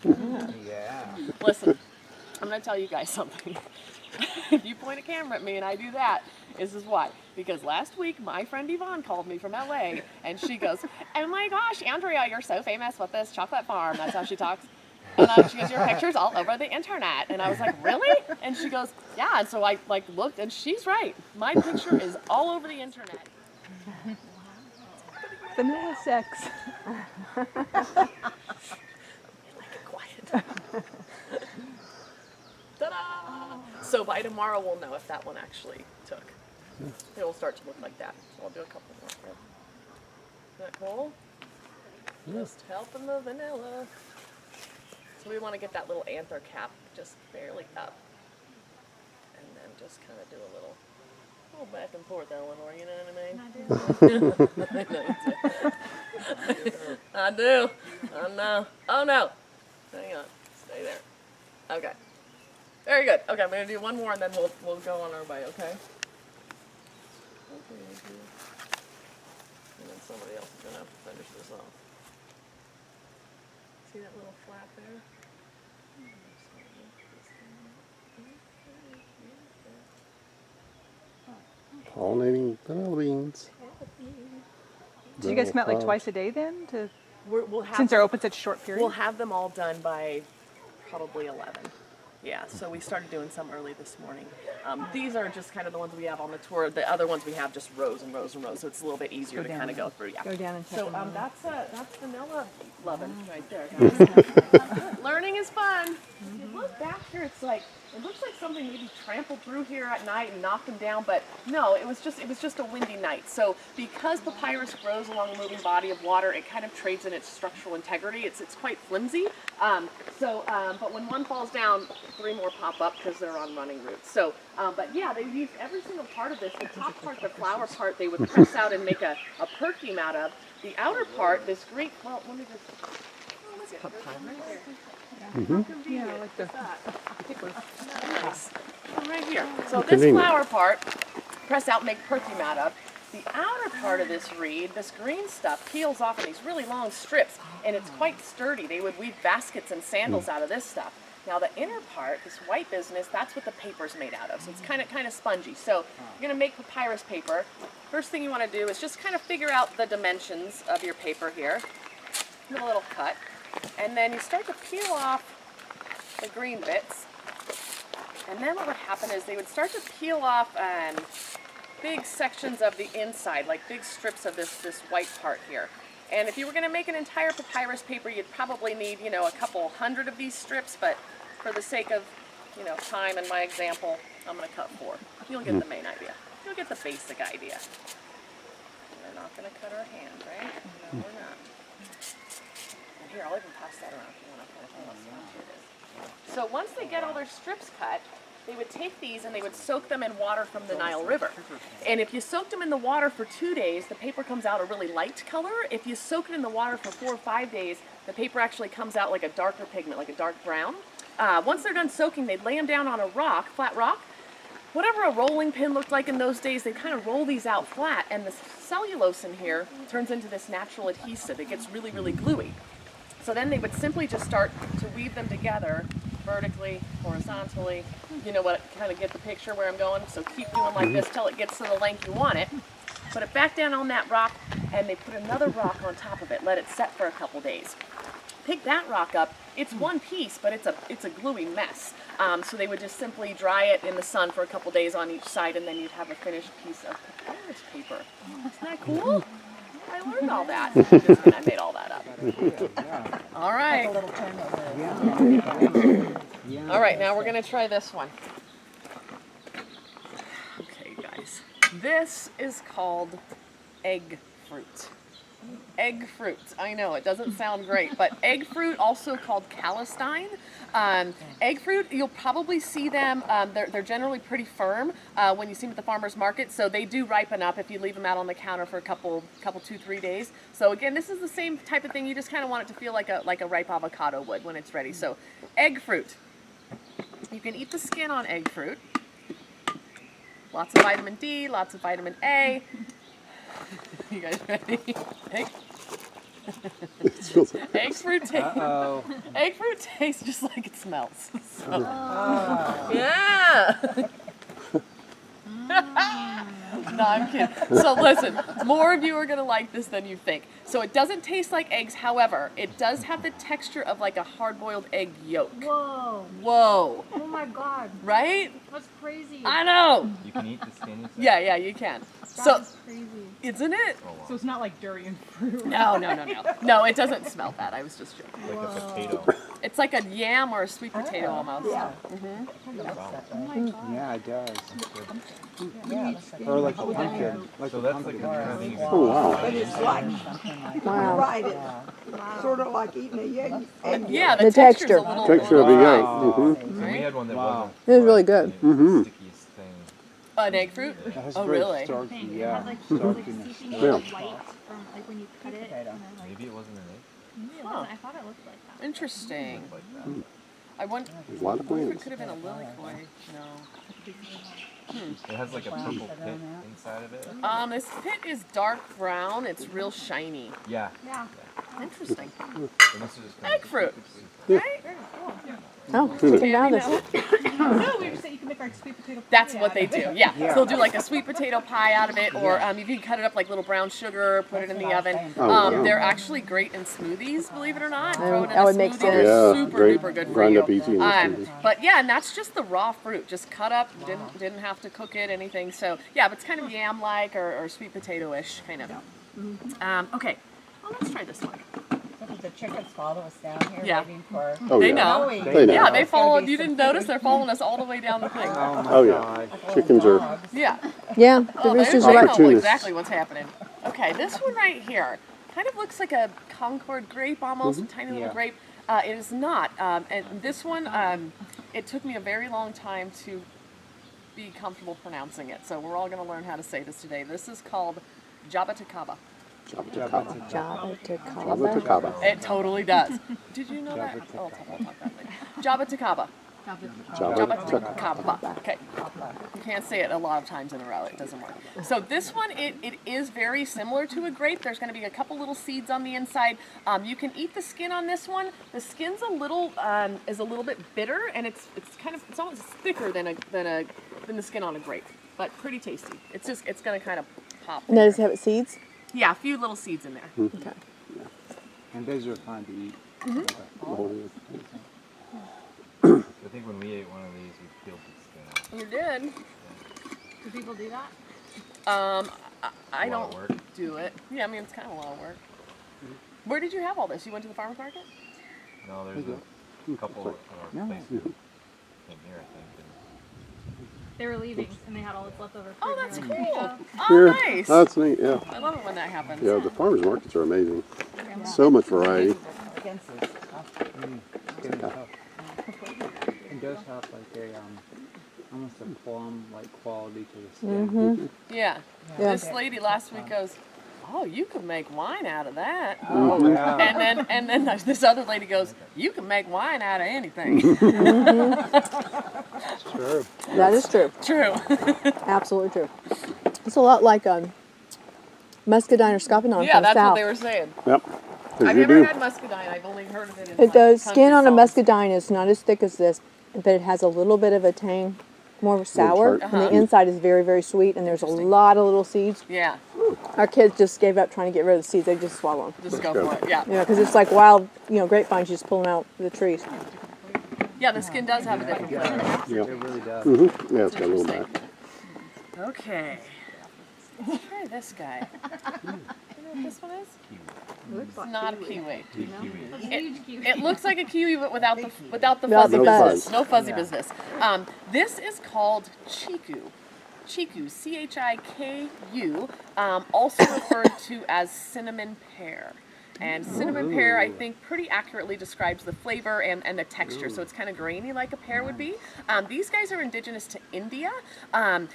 Yeah. Listen, I'm going to tell you guys something. If you point a camera at me and I do that, this is why. Because last week, my friend Yvonne called me from LA, and she goes, "Oh my gosh, Andrea, you're so famous with this chocolate farm." That's how she talks. And she goes, "Your picture's all over the internet." And I was like, "Really?" And she goes, "Yeah." And so I looked, and she's right. My picture is all over the internet. Vanilla sex. Quiet. Ta-da! So by tomorrow we'll know if that one actually took. It will start to look like that. So I'll do a couple more. Isn't that cool? Just helping the vanilla. So we want to get that little anther cap just barely up. And then just kind of do a little back and forth, Eleanor, you know what I mean? I do. I do. Oh no. Oh no. Hang on. Stay there. Okay. Very good. Okay, I'm going to do one more and then we'll go on our way, okay? Okay. And then somebody else is going to have to finish this off. See that little flap there? Pollinating vanilla beans. So you guys come out like twice a day then? We'll have Since they're open such a short period? We'll have them all done by probably 11. Yeah, so we started doing some early this morning. These are just kind of the ones we have on the tour. The other ones we have just rows and rows and rows, so it's a little bit easier to kind of go through. Yeah. Go down and check So them out. that's vanilla lovin' right there, guys. Learning is fun. If you look back here, it looks like something maybe trampled through here at night and knocked them down, but no, it was just a windy night. So because papyrus grows along a moving body of water, it kind of trades in its structural integrity. It's quite flimsy. But when one falls down, 3 more pop up because they're on running roots. So, but yeah, they used every single part of this. The top part, the flower part, they would press out and make a perfume out of. The outer part, this green, well, let me just, Yeah, like the nice. Right here. So this flower part, press out and make perfume out of. The outer part of this reed, this green stuff, peels off in these really long strips, and it's quite sturdy. They would weave baskets and sandals out of this stuff. Now the inner part, this white business, that's what the paper's made out of. So it's kind of spongy. So you're gonna make papyrus paper. First thing you want to do is just kind of figure out the dimensions of your paper here. Give it a little cut, and then you start to peel off the green bits. And then what would happen is they would start to peel off big sections of the inside, like big strips of this white part here. And if you were going to make an entire papyrus paper, you'd probably need, a couple hundred of these strips, but for the sake of, time and my example, I'm going to cut 4. You'll get the main idea. You'll get the basic idea. We're not going to cut our hand, right? No, we're not. And here, I'll even pass that around if you want to kind of tell us how it is. So once they get all their strips cut, they would take these and they would soak them in water from the Nile River. And if you soaked them in the water for 2 days, the paper comes out a really light color. If you soak it in the water for 4 or 5 days, the paper actually comes out like a darker pigment, like a dark brown. Once they're done soaking, they'd lay them down on a rock, flat rock. Whatever a rolling pin looked like in those days, they kind of roll these out flat, and the cellulose in here turns into this natural adhesive. It gets really, really gluey. So then they would simply just start to weave them together vertically, horizontally. You know what, kind of get the picture where I'm going? So keep doing like this till it gets to the length you want it. Put it back down on that rock, and they put another rock on top of it. Let it set for a couple days. Pick that rock up. It's one piece, but it's a gluey mess. So they would just simply dry it in the sun for a couple days on each side, and then you'd have a finished piece of papyrus paper. Isn't that cool? I learned all that. Just kidding, I made all that up. All right. All right, now we're going to try this one. Okay, guys. This is called egg fruit. Egg fruit. I know, it doesn't sound great, but egg fruit, also called calistine. Egg fruit, you'll probably see them, they're generally pretty firm when you see them at the farmer's market, so they do ripen up if you leave them out on the counter for a couple 2-3 days. So again, this is the same type of thing, you just kind of want it to feel like a ripe avocado would when it's ready. So egg fruit. You can eat the skin on egg fruit. Lots of vitamin D, lots of vitamin A. You guys ready? Hey. It feels like Egg fruit tastes. Egg fruit tastes just like it smells. So, yeah. No, I'm kidding. So listen, more of you are gonna like this than you think. So it doesn't taste like eggs. However, it does have the texture of like a hard-boiled egg yolk. Whoa. Whoa. Oh my god. Right? That's crazy. I know. You can eat the skin, you said? Yeah, you can. That So, is crazy. isn't it? Oh, wow. So it's not like durian fruit. No. No, it doesn't smell bad. I was just joking. Like a potato. It's like a yam or a sweet potato almost. Yeah. Yeah, it does. Or like a pumpkin. Like So a that's like pumpkin. a thing. oh wow. But it's like, you're right, it's sort of like eating a egg. Yeah, the The texture's texture. a little. Texture of the Wow. egg. Mm-hmm. So we had one that wasn't. It was really fried, good. and it was the stickiest thing. An egg fruit? It has Oh, very really? starchy, Thing. It yeah. had like, like Starchiness. seeping Yeah. like white from like when you cut it. And then like, Maybe it wasn't an egg. maybe it wasn't. I thought it looked like that. Interesting. Like that. I wonder There's a lot of if it plants. could have been a lily koi. No. It has like a purple pit inside of it. This pit is dark brown. It's real shiny. Yeah. Yeah. Interesting. And this is just Egg fruit. Very cool. Oh, chicken Tammy down this. knows. No, we just said you can make like sweet potato pie. That's what they out of do. it. Yeah. So they'll do like a sweet potato pie out of it, or you can cut it up like little brown sugar, put it in the oven. Oh, wow. They're actually great in smoothies, believe it or not. Throw it in that a would make smoothie. sense. They're Yeah, super great. duper good for Grind you. up easy in the smoothie. But yeah, and that's just the raw fruit, just cut up. Didn't have to cook it, anything. So yeah, but it's kind of yam-like or sweet potato-ish kind of. Okay. Well, let's try this one. The chickens follow us down here Yeah. waiting for. Oh They yeah. know. They know. Yeah, they It's gonna follow. be You some didn't notice they're following us all the way down the thing. Oh my Oh yeah. gosh. Chickens are. Yeah. Yeah, the Oh, they roosters know are like, Opportunists. exactly what's happening. Okay, this one right here kind of looks like a Concord grape almost, a tiny little Yeah. grape. It is not. And this one, it took me a very long time to be comfortable pronouncing it. So we're all going to learn how to say this today. This is called Jaboticaba. Jaboticaba. Java to Jaboticaba. It totally does. Did you know that? Oh, I'll talk about that later. Jaboticaba. Jaboticaba. Jaboticaba. Okay. You can't say it a lot of times in a row. It doesn't work. So this one, it is very similar to a grape. There's going to be a couple little seeds on the inside. You can eat the skin on this one. The skin's a little bit bitter, and it's almost thicker than the skin on a grape, but pretty tasty. It's going to kind of pop. And does it have seeds? Yeah, a few little seeds in there. Okay. And those are fun to eat. I think when we ate one of these, we peeled the skin off. You did. Do people do that? I A lot of don't work. do it. Yeah, I mean it's kind of a lot of work. Where did you have all this? You went to the farmer's market? No, there's a couple of places in here, I think. They were leaving and they had all this leftover fruit. Oh, and that's they cool. were like, Oh, Here. nice. That's neat. Yeah. I love it when that happens. Yeah. The farmers markets are amazing. So much variety. Against this. Skin is tough. It does have like a almost a plum like quality to the skin. Yeah. Yeah. This lady last week goes, "Oh, you can make wine out of that." Oh yeah. And then this other lady goes, "You can make wine out of anything." Sure. That is true. True. Absolutely true. It's a lot like muscadine or scoponon Yeah, from that's south. what they were saying. Yep. 'Cause I've you never do. had muscadine. I've only heard of it in It does. country Skin on a songs. muscadine is not as thick as this, but it has a little bit of a tang, more sour, tart. and the inside is very, very sweet, and there's a lot of little seeds. Yeah, Our kids just gave up trying to get rid of the seeds. They just swallow them. just go go. for it. Yeah. You know, because it's like wild, grapevines. You just pull them out of the trees. Yeah, the skin does have a different flavor. Yep. It really does. Yeah, it's got a little back. Okay. Let's try this guy. You know what this one is? It's not a kiwi. huge kiwi. It looks like a kiwi, but without the Without fuzzy the business. fuzz. No fuzzy business. This is called chiku. Chiku, C-H-I-K-U, also referred to as cinnamon pear. And cinnamon pear, I think, pretty accurately describes the flavor and the texture. So it's kind of grainy like a pear would be. These guys are indigenous to India. And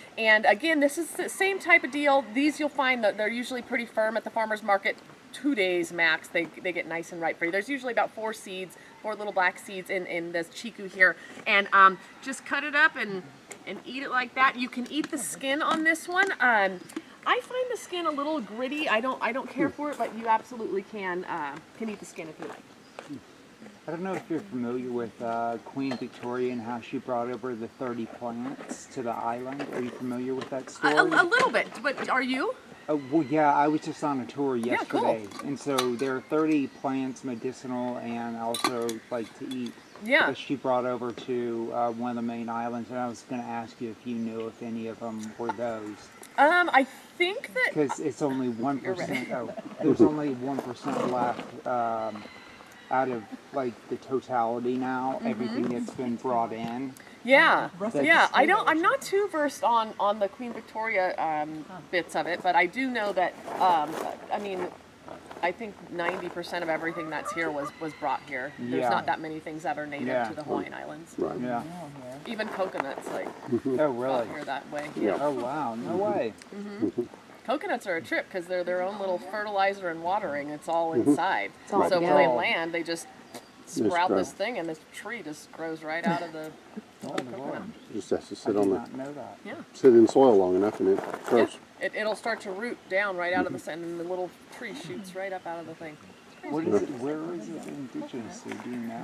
again, this is the same type of deal. These you'll find that they're usually pretty firm at the farmer's market. 2 days max, they get nice and ripe for you. There's usually about 4 little black seeds in this chiku here. And just cut it up and eat it like that. You can eat the skin on this one. I find the skin a little gritty. I don't care for it, but you absolutely can eat the skin if you like. I don't know if you're familiar with Queen Victoria and how she brought over the 30 plants to the island. Are you familiar with that story? A little bit, but are you? Well, yeah, I was just on a tour yesterday, cool. and so there are 30 plants, medicinal and also like to eat. Yeah. That she brought over to one of the main islands, and I was going to ask you if you knew if any of them were those. I think that Because it's only 1%. right. Oh, there's only 1% left out of like the totality now. Mm-hmm. Everything that's been brought in. Yeah, That's- yeah. I'm not too versed on the Queen Victoria bits of it, but I do know that. I mean, I think 90% of everything that's here was brought here. There's Yeah. not that many things that are native Yeah. to the Hawaiian Islands. Right. Yeah. Even coconuts, like Oh, really? brought here that way. Yeah. Oh, wow. No way. Coconuts are a trip because they're their own little fertilizer and watering. It's all inside. all So when together. they land, they just sprout grow. this thing, and this tree just grows right out of the whole coconut. Just has to I sit did on the not know that. Yeah. sit in soil long enough, and it grows. It'll start to root down right out of the sand, and the little tree shoots right up out of the thing. What is it? Where is it indigenous to? Do you know?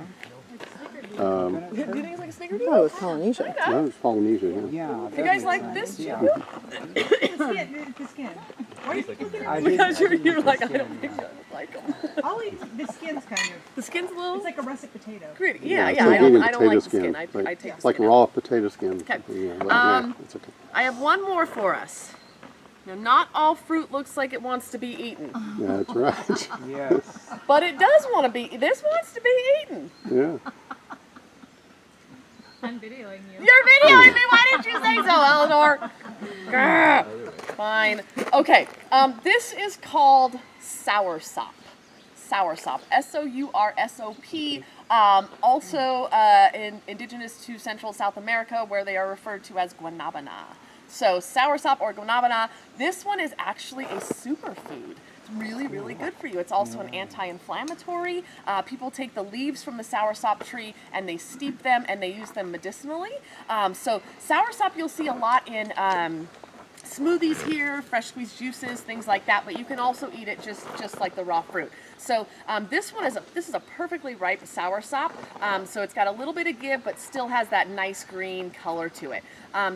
Do you think it's like a snickerdoodle? Oh, it was Polynesia. No, it's Polynesia. Yeah. Yeah. You guys like this? Yeah. The skin. Why are you looking at me? Because you're like, I don't think I like them. I'll eat the skin's kind of. The skin's a little It's like a russet potato. gritty. Yeah, it's yeah. like I don't eating like potato the skin. I take It's the like skin out. raw potato skin. Okay. Yeah, yeah, it's okay. I have one more for us. Now, not all fruit looks like it wants to be eaten, That's right. Yes. but it does want to be. This wants to be eaten. Yeah. I'm videoing you. You're videoing me. Why didn't you say so, Eleanor? Grr. Fine. Okay. This is called soursop. Soursop. S-O-U-R-S-O-P. Also indigenous to Central South America, where they are referred to as guanabana. So soursop or guanabana. This one is actually a superfood. It's really, really good for you. It's also an anti-inflammatory. People take the leaves from the soursop tree and they steep them and they use them medicinally. So soursop you'll see a lot in smoothies here, fresh squeezed juices, things like that. But you can also eat it just like the raw fruit. So this is a perfectly ripe soursop. So it's got a little bit of give, but still has that nice green color to it.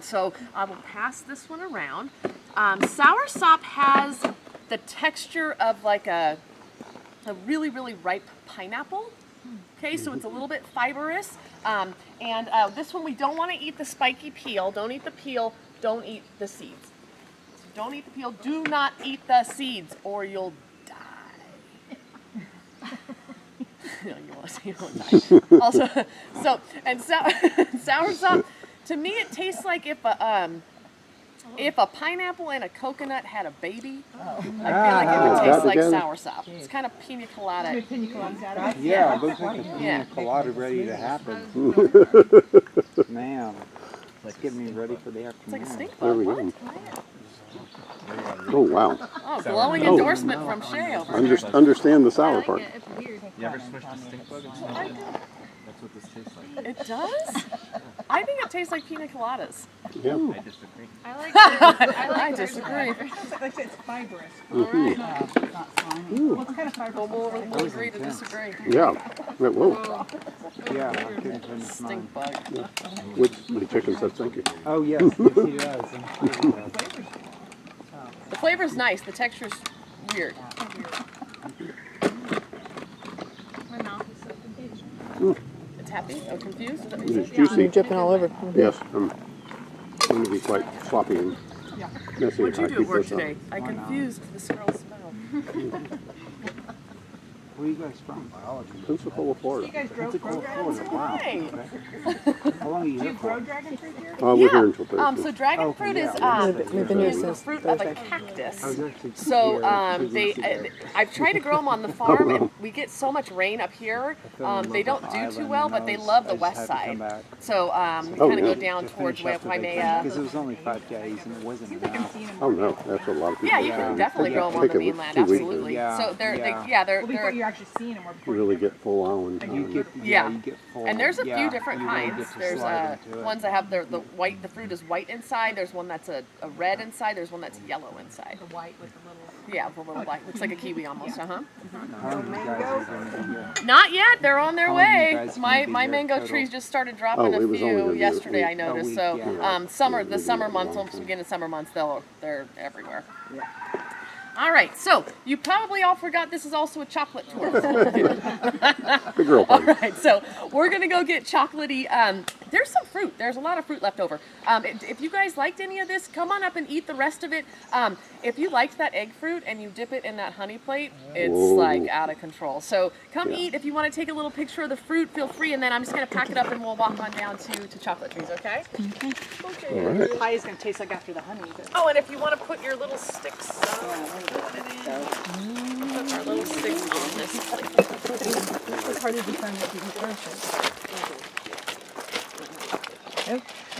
So I will pass this one around. Soursop has the texture of like a really, really ripe pineapple. Okay, so it's a little bit fibrous. And this one we don't want to eat the spiky peel. Don't eat the peel. Don't eat the seeds. So don't eat the peel. Do not eat the seeds, or you'll die. No, you won't die. Also, soursop. To me, it tastes like if a pineapple and a coconut had a baby. I feel like it would taste like Together? soursop. It's kind of pina colada. Pina coladas out of it. Yeah, it looks like a Yeah. pina colada ready to happen. Man, it's getting me ready for the It's like afternoon. a stink There bug. we What? go. Oh wow. Oh, glowing endorsement from Shay over there. Understand the I sour like part. it. It's weird. You ever swished a stink bug in someone? That's what this tastes like. It does? I think it tastes like pina coladas. Yeah. I disagree. I like it. I disagree. Like I said, it's fibrous. All right. What kind of fibrous? We'll agree to disagree. Yeah. Whoa. Yeah, I couldn't finish mine. Stink bug. Which the chicken said thank you. Oh, yes, yes, he does. I'm sure he does. The flavor's nice. The texture's weird. My mouth is so confused. It's happy? Oh, confused? Is that what you It's said? You're juicy. dripping all over. Yes. I'm going to be quite sloppy and messy. What'd you I do keep at work this up. today? I confused this girl's mouth. Where are you guys from? Biology. Pensacola, Florida. You guys grow Pensacola, dragon Florida. fruit? Wow. Hey. Okay. How long are you Do you here grow for? dragon fruit here? We're here until Thursday. So dragon Okay, fruit yeah, We've been here is the since fruit of a Thursday. cactus. I was actually So here I've tried to grow them on the farm, and we get so much rain up here. They don't do too well, but they love the west side. So we Oh, kind of yeah. go down towards Waimea. Because it was only 5 days and it wasn't enough. Oh no, that's what a lot of people. Yeah, you can definitely grow them on the Take it mainland, 2 weeks. absolutely. Yeah, So they're yeah. they're Well, before they're you're actually seeing them, or before really get full on. You get, Yeah. you get full. and there's a yeah, few different you really kinds. get to There's slide into it. ones that have the white. The fruit is white inside. There's one that's a red inside. There's one that's yellow inside. The white with the little. Yeah, the little white. Looks like a kiwi almost. How many of you guys are gonna be here? Not yet. They're on their How many way. you guys My gonna be here mango total? trees just started dropping Oh, it a was only few gonna be a yesterday. I week. noticed. week, So yeah. summer, the maybe summer a months, long once we time. get into summer months, they're everywhere. All right, so you probably all forgot this is also a chocolate tour. The girl All party. right, so we're gonna go get chocolatey. There's some fruit. There's a lot of fruit left over. If you guys liked any of this, come on up and eat the rest of it. If you liked that egg fruit and you dip it in that honey plate, it's Whoa. like out of control. So come Yeah. eat. If you want to take a little picture of the fruit, feel free. And then I'm just gonna pack it up and we'll walk on down to chocolate trees. Okay? Okay. All right. Pie is going to taste like after the honey. Oh, and if you want to put your little sticks, put our little sticks on this plate. It's hard to define what you eat.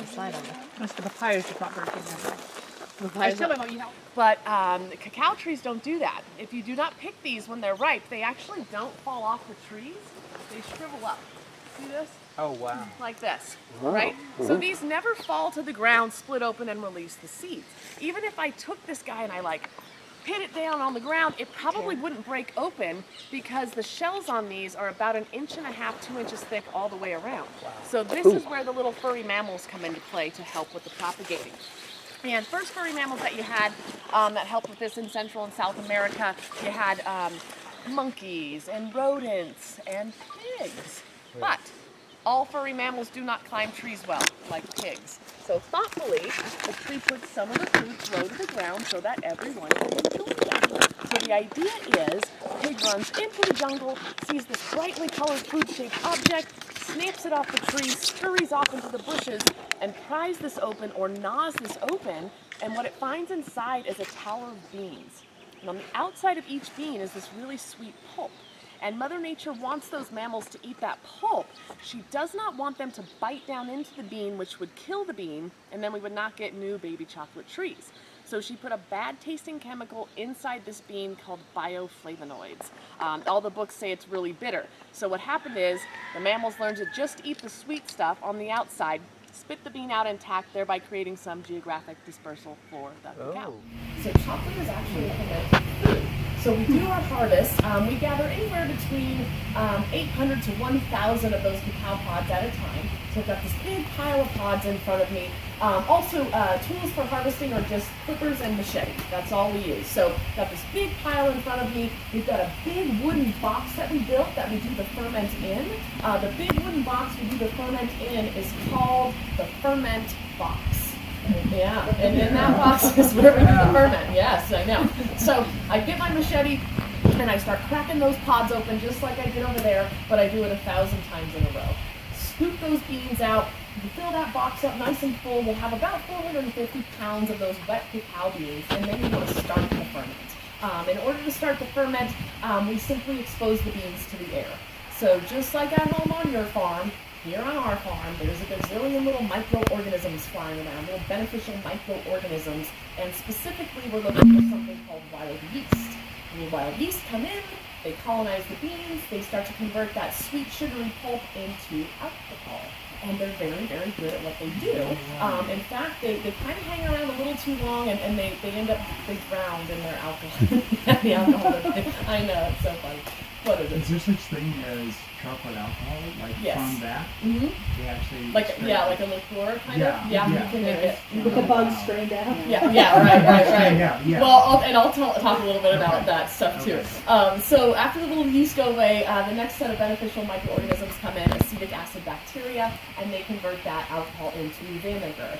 Slide on it. As for the pie, it's just not very good. I still don't eat how. But cacao trees don't do that. If you do not pick these when they're ripe, they actually don't fall off the trees. They shrivel up. See this? Oh wow. Like this, Wow. right? So these never fall to the ground, split open, and release the seeds. Even if I took this guy and I like pin it down on the ground, it probably wouldn't break open because the shells on these are about 1.5 inches, 2 inches thick all the way around. So this is where the little furry mammals come into play to help with the propagating. And first furry mammals that you had that helped with this in Central and South America, you had monkeys and rodents and pigs. But all furry mammals do not climb trees well, like pigs. So thoughtfully, the tree puts some of the fruits low to the ground so that everyone can enjoy them. So the idea is, pig runs into the jungle, sees this brightly colored fruit-shaped object, snaps it off the tree, scurries off into the bushes, and pries this open or gnaws this open, and what it finds inside is a tower of beans. And on the outside of each bean is this really sweet pulp. And Mother Nature wants those mammals to eat that pulp. She does not want them to bite down into the bean, which would kill the bean, and then we would not get new baby chocolate trees. So she put a bad-tasting chemical inside this bean called bioflavonoids. All the books say it's really bitter. So what happened is the mammals learned to just eat the sweet stuff on the outside, spit the bean out intact, thereby creating some geographic dispersal for the cacao. So chocolate is actually a fermented food. So we do our harvest. We gather anywhere between 800 to 1,000 of those cacao pods at a time. So I've got this big pile of pods in front of me. Also, tools for harvesting are just clippers and machete. That's all we use. So got this big pile in front of me. We've got a big wooden box that we built that we do the ferment in. The big wooden box we do the ferment in is called the ferment box. Yeah, and in that box is where we do the ferment. Yes, I know. So I get my machete and I start cracking those pods open just like I did over there, but I do it 1,000 times in a row. Scoop those beans out, you fill that box up nice and full. We'll have about 450 pounds of those wet cacao beans, and then you want to start the ferment. In order to start the ferment, we simply expose the beans to the air. So just like at home on your farm, here on our farm, there's a gazillion little microorganisms flying around, little beneficial microorganisms, and specifically we're looking for something called wild yeast. And the wild yeast come in, they colonize the beans, they start to convert that sweet sugary pulp into alcohol. And they're very, very good at what they do. In fact, they kind of hang around a little too long and they end up, they drown in their alcohol. The alcohol I know, it's so funny. What is it? Is there such thing as chocolate alcohol, like from that? Mm-hmm. They actually like a liqueur kind of? Yeah, you can make it. With the bugs strained out. Yeah, right. Yeah. Well, I'll talk a little bit about that stuff too. So after the little yeast go away, the next set of beneficial microorganisms come in, acetic acid bacteria, and they convert that alcohol into vinegar.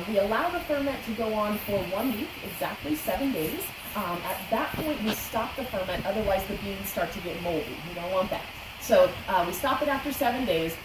We allow the ferment to go on for 1 week, exactly 7 days. At that point, we stop the ferment, otherwise the beans start to get moldy. We don't want that. So we stop it after 7 days.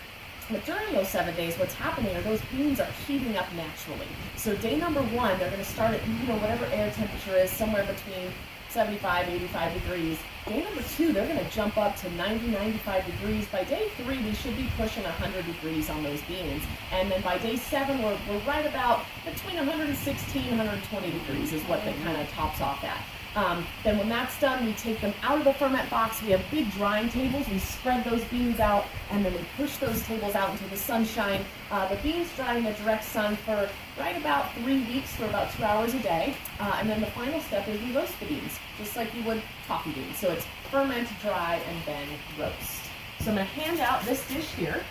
But during those 7 days, what's happening are those beans are heating up naturally. So day number 1, they're going to start at whatever air temperature is, somewhere between 75, 85 degrees. Day number 2, they're going to jump up to 90, 95 degrees. By day 3, we should be pushing 100 degrees on those beans. And then by day 7, we're right about between 116, 120 degrees is what that kind of tops off at. Then when that's done, we take them out of the ferment box. We have big drying tables. We spread those beans out, and then we push those tables out into the sunshine. The beans dry in the direct sun for right about 3 weeks, for about 2 hours a day. And then the final step is we roast the beans, just like you would coffee beans. So it's ferment, dry, and then roast. So I'm going to hand out this dish here.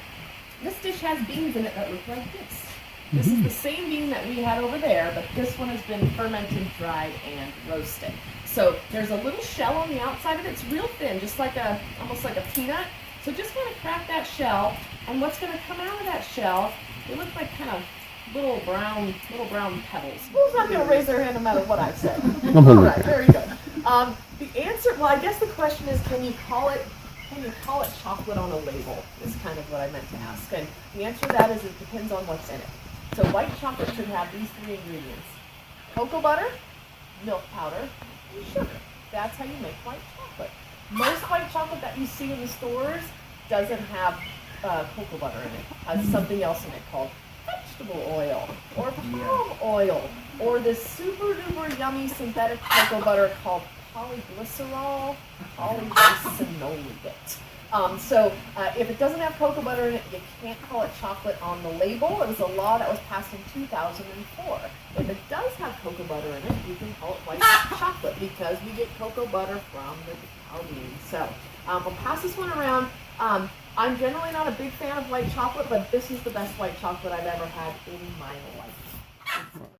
This dish has beans in it that look like this. This is the same bean that we had over there, but this one has been fermented, dried, and roasted. So there's a little shell on the outside of it. It's real thin, just like almost like a peanut. So just kind of crack that shell, and what's going to come out of that shell, they look like kind of little brown pebbles. Who's not going to raise their hand no matter what I say? All right, very good. The answer, well, I guess the question is, can you call it chocolate on a label? Is kind of what I meant to ask. And the answer to that is it depends on what's in it. So white chocolate should have these 3 ingredients: cocoa butter, milk powder, and sugar. That's how you make white chocolate. Most white chocolate that you see in the stores doesn't have cocoa butter in it. It has something else in it called vegetable oil or palm oil or this super duper yummy synthetic cocoa butter called polyglycerol, polyglycinolate. So if it doesn't have cocoa butter in it, you can't call it chocolate on the label. It was a law that was passed in 2004. If it does have cocoa butter in it, you can call it white chocolate because we get cocoa butter from the cacao beans. So we'll pass this one around. I'm generally not a big fan of white chocolate, but this is the best white chocolate I've ever had in my life.